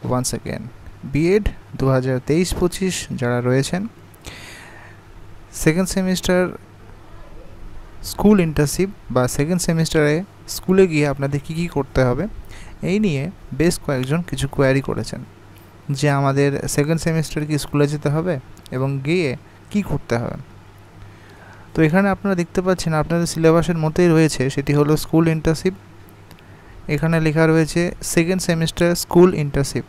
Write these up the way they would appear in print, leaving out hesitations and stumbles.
Once again B Ed 2023-25 যারা রয়েছেন, second semester school internship বা সেকেন্ড সেমিস্টারে স্কুলে গিয়ে আপনাদের কী কী করতে হবে এই নিয়ে বেশ কয়েকজন কিছু কোয়ারি করেছেন যে আমাদের সেকেন্ড সেমিস্টারে কি স্কুলে যেতে হবে এবং গিয়ে কি করতে হবে। তো এখানে আপনারা দেখতে পাচ্ছেন আপনাদের সিলেবাসের মধ্যেই রয়েছে, সেটি হলো স্কুল ইন্টার্নশিপ। এখানে লেখা রয়েছে second semester school internship.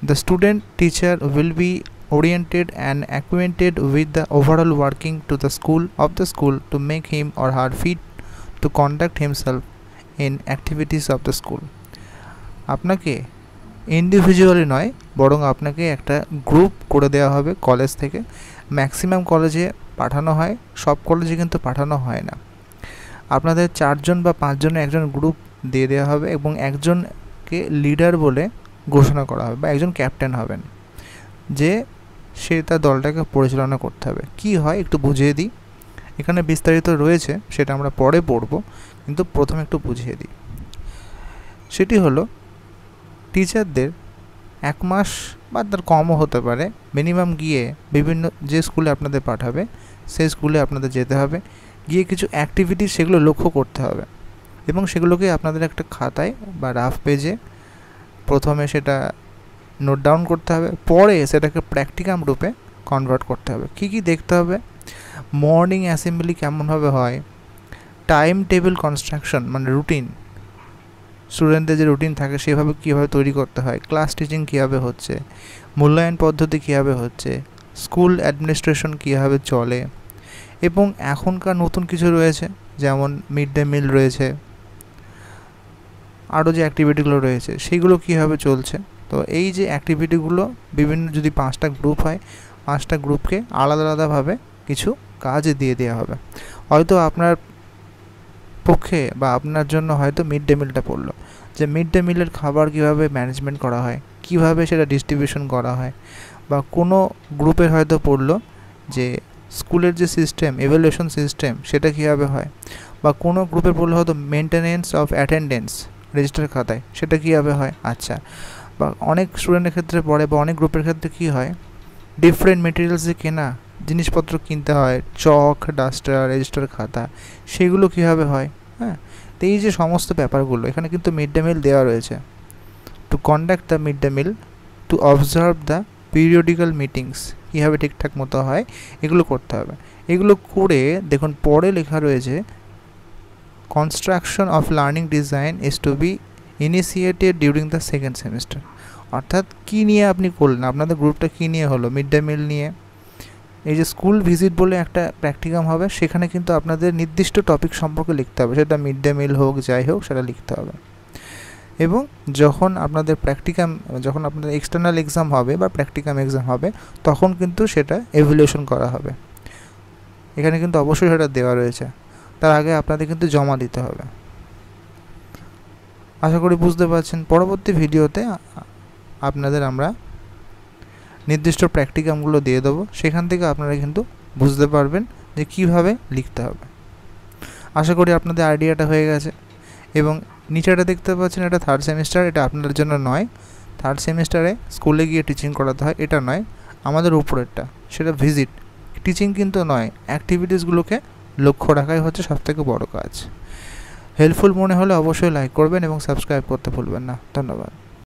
The student teacher will be oriented and acquainted with the overall working to the school of the school to make him or her fit to conduct himself in activities of the school. আপনাকে individually নয় বরং আপনাকে একটা group করে দেওয়া হবে college থেকে। Maximum কলেজে পাঠানো হয়, সব কলেজে কিন্তু পাঠানো হয় না। আপনাদের 4 জন বা 5 জনের একজন গ্রুপ দিয়ে দেওয়া হবে এবং একজনকে লিডার বলে ঘোষণা করা হবে বা একজন ক্যাপ্টেন হবেন, যে সে তার দলটাকে পরিচালনা করতে হবে। কি হয় একটু বুঝিয়ে দিই, এখানে বিস্তারিত রয়েছে সেটা আমরা পরে পড়ব, কিন্তু প্রথমে একটু বুঝিয়ে দিই। সেটি হলো টিচারদের 1 মাস বা তার কমও হতে পারে মিনিমাম গিয়ে বিভিন্ন যে স্কুলে আপনাদের পাঠাবে সেই স্কুলে আপনাদের যেতে হবে, গিয়ে কিছু অ্যাক্টিভিটি সেগুলো লক্ষ্য করতে হবে এবং সেগুলোকে আপনাদের একটা খাতায় বা রাফ পেজে প্রথমে সেটা নোট ডাউন করতে হবে, পরে সেটাকে প্র্যাকটিকাম রূপে কনভার্ট করতে হবে। কি কি দেখতে হবে? মর্নিং অ্যাসেম্বলি কেমনভাবে হয়, টাইম টেবিল কনস্ট্রাকশন মানে রুটিন, স্টুডেন্টদের যে রুটিন থাকে সেভাবে কীভাবে তৈরি করতে হয়, ক্লাস টিচিং কীভাবে হচ্ছে, মূল্যায়ন পদ্ধতি কীভাবে হচ্ছে, স্কুল অ্যাডমিনিস্ট্রেশন কীভাবে চলে, এবং এখনকার নতুন কিছু রয়েছে যেমন মিড ডে মিল রয়েছে, আরও যে অ্যাক্টিভিটিগুলো রয়েছে সেইগুলো কীভাবে চলছে। তো এই যে অ্যাক্টিভিটিগুলো বিভিন্ন যদি 5টা গ্রুপ হয়, 5টা গ্রুপকে আলাদা আলাদাভাবে কিছু কাজ দিয়ে দেওয়া হবে। হয়তো আপনার পক্ষে বা আপনার জন্য হয়তো মিড ডে মিলটা পড়লো, যে মিড ডে মিলের খাবার কীভাবে ম্যানেজমেন্ট করা হয়, কীভাবে সেটা ডিস্ট্রিবিউশন করা হয়, বা কোনো গ্রুপের হয়তো পড়লো যে স্কুলের যে সিস্টেম এভালুয়েশন সিস্টেম সেটা কীভাবে হয়, বা কোনো গ্রুপে পড়লো হয়তো মেনটেনেন্স অফ অ্যাটেন্ডেন্স রেজিস্টার খাতায় সেটা কীভাবে হয়। আচ্ছা, বা অনেক স্টুডেন্টের ক্ষেত্রে পড়ে বা অনেক গ্রুপের ক্ষেত্রে কী হয়, ডিফারেন্ট মেটেরিয়ালসে কেনা জিনিসপত্র কিনতে হয়, চক, ডাস্টার, রেজিস্টার খাতা, সেগুলো কীভাবে হয়। হ্যাঁ, তো এই যে সমস্ত ব্যাপারগুলো এখানে কিন্তু মিড ডে মিল দেওয়া রয়েছে। To conduct the mid day meal, to observe the periodical meetings কীভাবে ঠিকঠাক মতো হয় এগুলো করতে হবে। এগুলো করে দেখুন পরে লেখা রয়েছে construction of learning design is to be initiated during the second semester. অর্থাৎ কী নিয়ে আপনি করলেন, আপনাদের গ্রুপটা কী নিয়ে হলো, মিড ডে মিল নিয়ে। এই যে স্কুল ভিজিট বলে একটা প্র্যাকটিকাম হবে, সেখানে কিন্তু আপনাদের নির্দিষ্ট টপিক সম্পর্কে লিখতে হবে, সেটা মিড ডে মিল হোক যাই হোক সেটা লিখতে হবে। এবং যখন আপনাদের যখন আপনাদের এক্সটার্নাল এক্সাম হবে বা প্র্যাকটিকাম এক্সাম হবে তখন কিন্তু সেটা এভ্যালুয়েশন করা হবে। এখানে কিন্তু অবশ্যই সেটা দেওয়া রয়েছে, তার আগে আপনাদের কিন্তু জমা দিতে হবে। আশা করি বুঝতে পারছেন। পরবর্তী ভিডিওতে আপনাদের আমরা নির্দিষ্ট প্র্যাকটিকামগুলো দিয়ে দেবো, সেখান থেকে আপনারা কিন্তু বুঝতে পারবেন যে কীভাবে লিখতে হবে। আশা করি আপনাদের আইডিয়াটা হয়ে গেছে। এবং নিচেটা দেখতে পাচ্ছেন এটা 3rd সেমিস্টার, এটা আপনাদের জন্য নয়। 3rd সেমিস্টারে স্কুলে গিয়ে টিচিং করাতে হয়, এটা নয়। আমাদের উপরেরটা সেটা ভিজিট, টিচিং কিন্তু নয়, অ্যাক্টিভিটিসগুলোকে লক্ষ্য রাখাই হচ্ছে সবথেকে বড় কাজ। হেল্পফুল মনে হলে অবশ্যই লাইক করবেন এবং সাবস্ক্রাইব করতে ভুলবেন না। ধন্যবাদ।